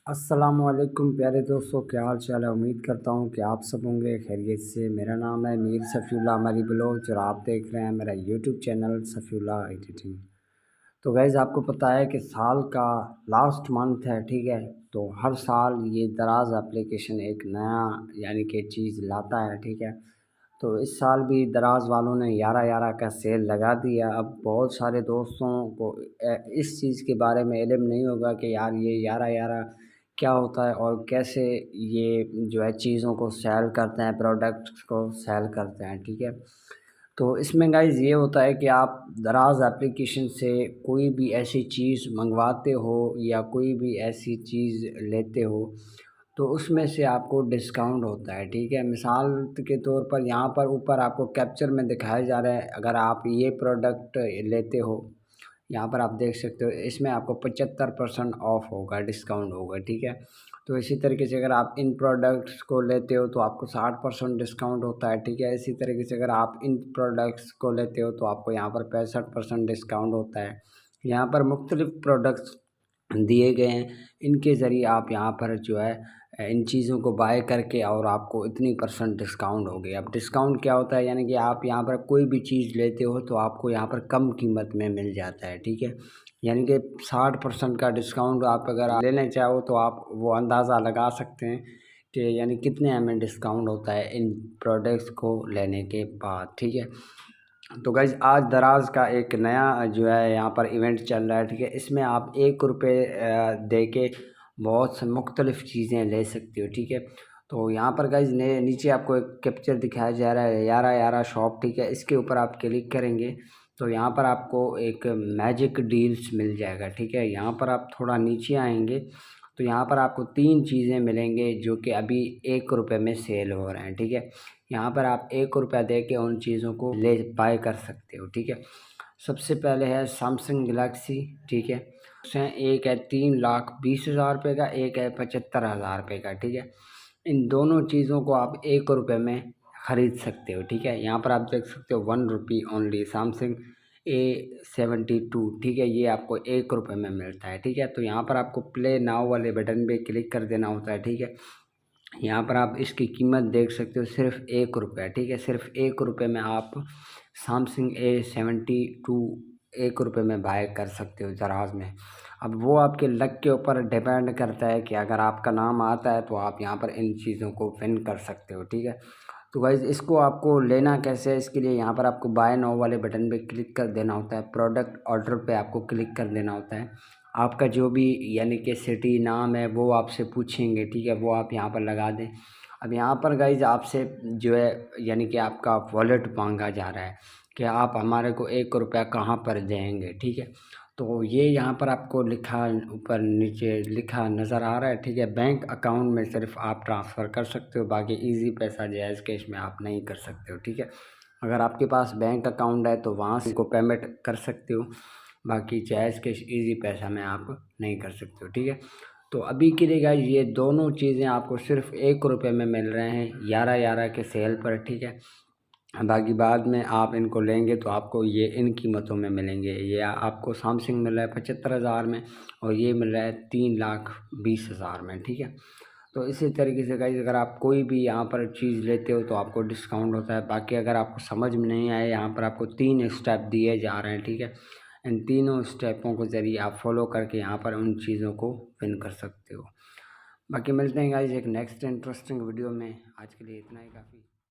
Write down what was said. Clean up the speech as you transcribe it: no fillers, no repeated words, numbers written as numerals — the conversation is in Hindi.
अस्सलामुअलैकुम प्यारे दोस्तों, क्या हाल चाल है। उम्मीद करता हूँ कि आप सब होंगे खैरियत से। मेरा नाम है मीर सफ़ीउल्लाह मरी बलोच और आप देख रहे हैं मेरा यूट्यूब चैनल सफ़ीउल्लाह एडिटिंग। तो गैज़ आपको पता है कि साल का लास्ट मंथ है, ठीक है। तो हर साल ये दराज एप्लीकेशन एक नया यानी कि चीज़ लाता है, ठीक है। तो इस साल भी दराज वालों ने 11/11 का सेल लगा दिया। अब बहुत सारे दोस्तों को इस चीज़ के बारे में इल्म नहीं होगा कि यार ये 11/11 क्या होता है और कैसे ये जो है चीज़ों को सेल करते हैं, प्रोडक्ट्स को सेल करते हैं, ठीक है। तो इसमें गाइज़ ये होता है कि आप दराज एप्लीकेशन से कोई भी ऐसी चीज़ मंगवाते हो या कोई भी ऐसी चीज़ लेते हो तो उसमें से आपको डिस्काउंट होता है, ठीक है। मिसाल के तौर पर यहाँ पर ऊपर आपको कैप्चर में दिखाया जा रहा है, अगर आप ये प्रोडक्ट लेते हो, यहाँ पर आप देख सकते हो, इसमें आपको 75% ऑफ होगा, डिस्काउंट होगा, ठीक है। तो इसी तरीके से अगर आप इन प्रोडक्ट्स को लेते हो तो आपको 60% डिस्काउंट होता है, ठीक है। इसी तरीके से अगर आप इन प्रोडक्ट्स को लेते हो तो आपको यहाँ पर 65% डिस्काउंट होता है। यहाँ पर मुख्तलिफ़ प्रोडक्ट्स दिए गए हैं, इनके ज़रिए आप यहाँ पर जो है इन चीज़ों को बाय करके और आपको इतनी परसेंट डिस्काउंट हो गई। अब डिस्काउंट क्या होता है, यानी कि आप यहाँ पर कोई भी चीज़ लेते हो तो आपको यहाँ पर कम कीमत में मिल जाता है, ठीक है। यानी कि 60% का डिस्काउंट आप अगर लेना चाहो तो आप वो अंदाज़ा लगा सकते हैं कि यानी कितने में डिस्काउंट होता है इन प्रोडक्ट्स को लेने के बाद, ठीक है। तो गाइज़ आज दराज का एक नया जो है यहाँ पर इवेंट चल रहा है, ठीक है। इसमें आप ₹1 दे के बहुत से मुख्तलिफ़ चीज़ें ले सकते हो, ठीक है। तो यहाँ पर गाइज़ ने नीचे आपको एक कैप्चर दिखाया जा रहा है 11/11 शॉप, ठीक है। इसके ऊपर आप क्लिक करेंगे तो यहाँ पर आपको एक मैजिक डील्स मिल जाएगा, ठीक है। यहाँ पर आप थोड़ा नीचे आएँगे तो यहाँ पर आपको 3 चीज़ें मिलेंगे जो कि अभी ₹1 में सेल हो रहे हैं, ठीक है। यहाँ पर आप ₹1 दे के उन चीज़ों को ले बाय कर सकते हो, ठीक है। सबसे पहले है सैमसंग गैलेक्सी, ठीक है। उसमें एक है ₹3,20,000 का, एक है ₹75,000 का, ठीक है। इन दोनों चीज़ों को आप ₹1 में ख़रीद सकते हो, ठीक है। यहाँ पर आप देख सकते हो ₹1 ओनली सैमसंग A72, ठीक है। ये आपको ₹1 में मिलता है, ठीक है। तो यहाँ पर आपको प्ले नाउ वाले बटन पे क्लिक कर देना होता है, ठीक है। यहाँ पर आप इसकी कीमत देख सकते हो सिर्फ ₹1, ठीक है। सिर्फ ₹1 में आप सैमसंग A72 ₹1 में बाय कर सकते हो दराज में। अब वो आपके लक के ऊपर डिपेंड करता है कि अगर आपका नाम आता है तो आप यहाँ पर इन चीज़ों को विन कर सकते हो, ठीक है। तो गाइज़ इसको आपको लेना कैसे है, इसके लिए यहाँ पर आपको बाय नाउ वाले बटन पे क्लिक कर देना होता है, प्रोडक्ट ऑर्डर पे आपको क्लिक कर देना होता है। आपका जो भी यानी कि सिटी नाम है वो आपसे पूछेंगे, ठीक है, वो आप यहाँ पर लगा दें। अब यहाँ पर गाइज़ आपसे जो है यानी कि आपका वॉलेट मांगा जा रहा है कि आप हमारे को ₹1 कहाँ पर देंगे, ठीक है। तो ये यहाँ पर आपको लिखा ऊपर नीचे लिखा नज़र आ रहा है, ठीक है। बैंक अकाउंट में सिर्फ आप ट्रांसफ़र कर सकते हो, बाकी ईज़ी पैसा जायज़ कैश में आप नहीं कर सकते हो, ठीक है। अगर आपके पास बैंक अकाउंट है तो वहाँ से को पेमेंट कर सकते हो, बाकी जायज़ कैश ईज़ी पैसा में आप नहीं कर सकते हो, ठीक है। तो अभी के लिए गाइस ये दोनों चीज़ें आपको सिर्फ ₹1 में मिल रहे हैं 11/11 के सेल पर, ठीक है। बाकी बाद में आप इनको लेंगे तो आपको ये इन कीमतों में मिलेंगे। ये आपको सैमसंग मिल रहा है 75,000 में और ये मिल रहा है 3,20,000 में, ठीक है। तो इसी तरीके से गाइस अगर आप कोई भी यहाँ पर चीज़ लेते हो तो आपको डिस्काउंट होता है। बाकी अगर आपको समझ में नहीं आए, यहाँ पर आपको 3 स्टेप दिए जा रहे हैं, ठीक है। इन तीनों स्टेपों को ज़रिए आप फॉलो करके यहाँ पर उन चीज़ों को विन कर सकते हो। बाकी मिलते हैं गाइस एक नेक्स्ट इंटरेस्टिंग वीडियो में। आज के लिए इतना ही काफ़ी।